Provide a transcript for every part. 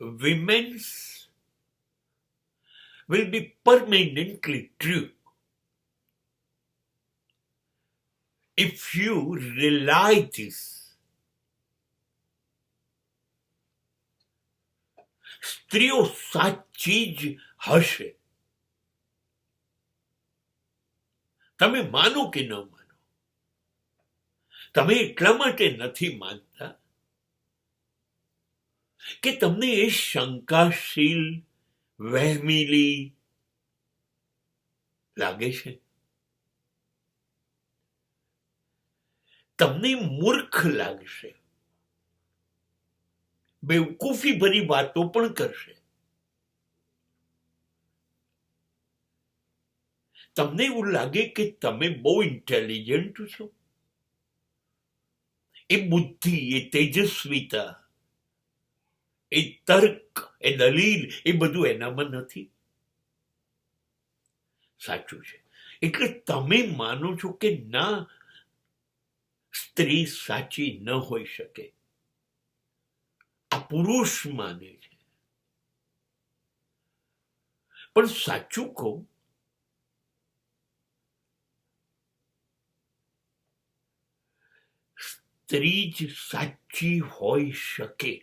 women's will be permanently true if you realize this. સ્ત્રીઓ સાચી જ હશે. તમે માનો કે ન માનો, તમે એટલા માટે નથી માનતા કે તમને એ શંકાશીલ, વહેમીલી લાગે છે. તમને મૂર્ખ લાગશે, બેવકૂફી ભરી વાતો પણ કરશે. તમને એવું લાગે કે તમે બહુ ઇન્ટેલિજન્ટ છો. એ બુદ્ધિ, એ તેજસ્વીતા, એ તર્ક, એ દલીલ, એ બધું એનામાં નથી. સાચું છે. એટલે તમે માનો છો કે ના, સ્ત્રી સાચી ન હોઈ શકે. આ પુરુષ માને છે. પણ સાચું કહું, સ્ત્રી જ સાચી હોઈ શકે.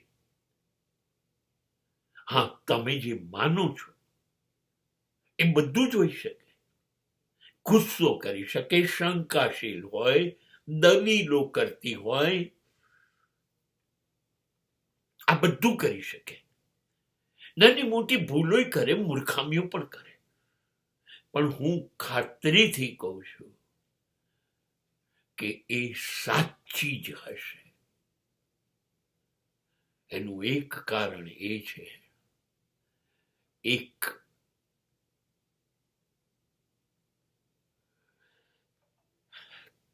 હા, તમે જે માનો છો એ બધું જ હોઈ શકે. ગુસ્સો કરી શકે, શંકાશીલ હોય, દલીલો કરતી હોય, આ બધું કરી શકે. નાની મોટી ભૂલો કરે, મૂર્ખામીઓ પણ કરે. પણ હું ખાતરીથી કહું છું કે એ સાચી જ હશે. એનું એક કારણ એ છે,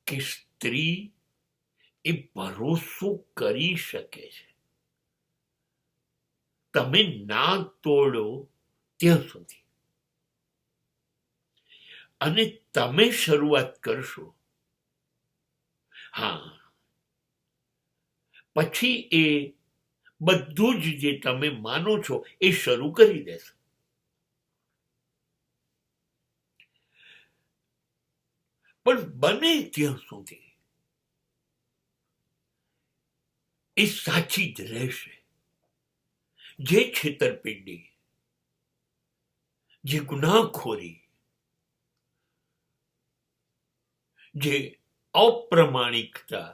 કે સ્ત્રી એ ભરોસો કરી શકે છે. તમે ના તોડો ત્યાં સુધી, અને તમે શરૂઆત કરશો, હા, પછી એ બધું જ જે તમે માનો છો એ શરૂ કરી દેશે. પણ બને ત્યાં સુધી એ સાચી જ રહેશે. જે છેતરપિંડી, જે ગુનાખોરી, જે અપ્રમાણિકતા,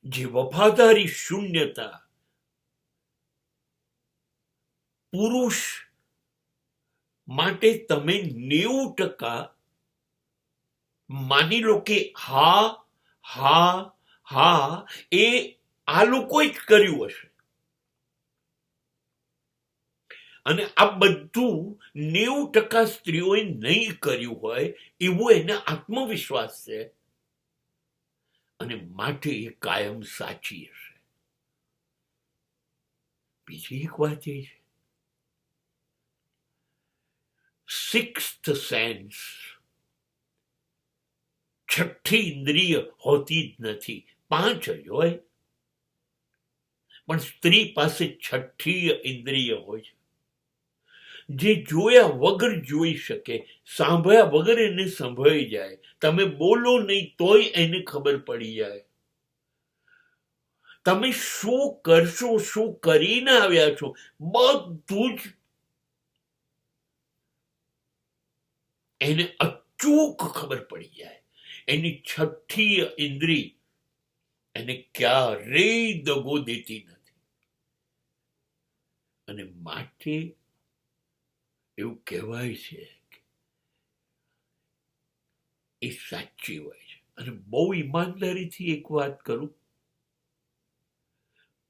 જે વફાદારી શૂન્યતા પુરુષ માટે તમે 90% માની લો કે હા હા હા, એ આ લોકોએ જ કર્યું હશે. અને આ બધું 90% સ્ત્રીઓએ નહીં કર્યું હોય એવો એને આત્મવિશ્વાસ છે, અને માટે એ કાયમ સાચી હશે. બીજી એક વાત એ છે, સિક્સ્થ સેન્સ, છઠ્ઠી ઇન્દ્રિય હોતી જ નથી. 5 જ હોય, પણ સ્ત્રી પાસે છઠ્ઠી ઇન્દ્રિય હોય છે, જે જોયા વગર જોઈ શકે, સાંભળ્યા વગર એને સંભળાઈ જાય. તમે બોલો નહીં તોય એને ખબર પડી જાય. તમે શું કરશો, શું કરીને આવ્યા છો, બધું જ એને અચૂક ખબર પડી જાય. એની છઠ્ઠી ઇન્દ્રિય એને ક્યારેય દગો દેતી નથી. અને માટે એવું કહેવાય છે કે એ સાચી હોય છે. અને બહુ ઈમાનદારીથી એક વાત કરું,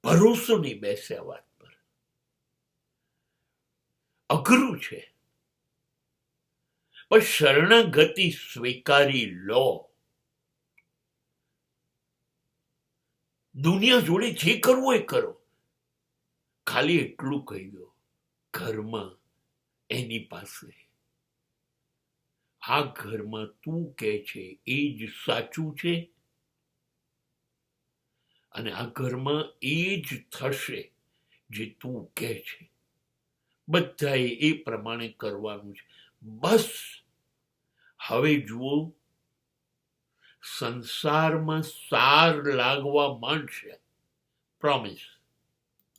ભરોસો નહીં બેસે આ વાત પર. અઘરું છે, પણ શરણાગતિ સ્વીકારી લો. દુનિયા જોડે જે કરવું એ કરો, ખાલી એટલું કહી દો, ઘરમાં એની પાસે, આ ઘરમાં તું કહે છે એ જ સાચું છે, અને આ ઘરમાં એ જ થશે જે તું કહે છે. બધાએ એ પ્રમાણે કરવાનું છે. બસ હવે જુઓ, સંસારમાં સાર લાગવા માંડશે. પ્રોમિસ.